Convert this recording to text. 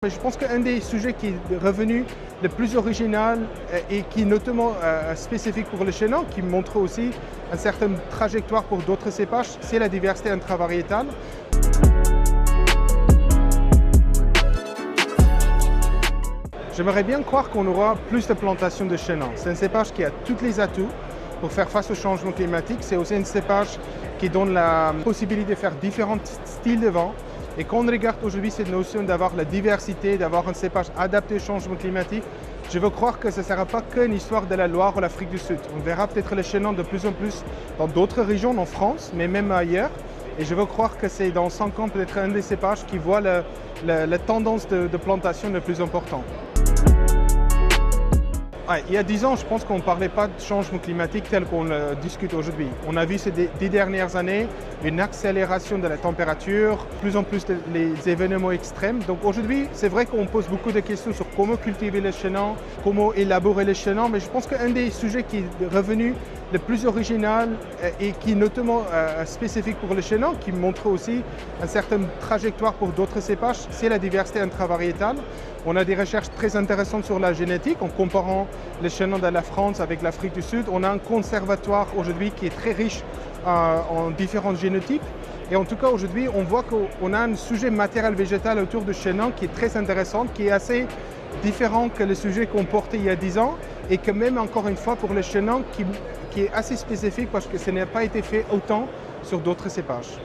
Mais je pense qu'un des sujets qui est revenu le plus original et qui est notamment spécifique pour le Chenin, qui montre aussi une certaine trajectoire pour d'autres cépages, c'est la diversité intravariétale. J'aimerais bien croire qu'on aura plus de plantations de Chenin. C'est un cépage qui a tous les atouts pour faire face au changement climatique. C'est aussi un cépage qui donne la possibilité de faire différents styles de vin. Et quand on regarde aujourd'hui cette notion d'avoir la diversité, d'avoir un cépage adapté au changement climatique, je veux croire que ce ne sera pas qu'une histoire de la Loire ou l'Afrique du Sud. On verra peut-être le Chenin de plus en plus dans d'autres régions, en France, mais même ailleurs. Et je veux croire que c'est dans 5 ans peut-être un des cépages qui voit la tendance de plantation le plus important. Ouais, il y a 10 ans, je pense qu'on ne parlait pas de changement climatique tel qu'on le discute aujourd'hui. On a vu ces 10 dernières années une accélération de la température, plus en plus les événements extrêmes. Donc aujourd'hui, c'est vrai qu'on pose beaucoup de questions sur comment cultiver le Chenin, comment élaborer le Chenin, mais je pense qu'un des sujets qui est revenu le plus original et qui est notamment spécifique pour le Chenin, qui montre aussi une certaine trajectoire pour d'autres cépages, c'est la diversité intravariétale. On a des recherches très intéressantes sur la génétique en comparant les Chenins de la France avec l'Afrique du Sud. On a un conservatoire aujourd'hui qui est très riche en différents génotypes. Et en tout cas, aujourd'hui, on voit qu'on a un sujet matériel végétal autour du Chenin qui est très intéressant, qui est assez différent que le sujet qu'on portait il y a 10 ans et que même encore une fois pour le Chenin qui est assez spécifique parce que ce n'a pas été fait autant sur d'autres cépages.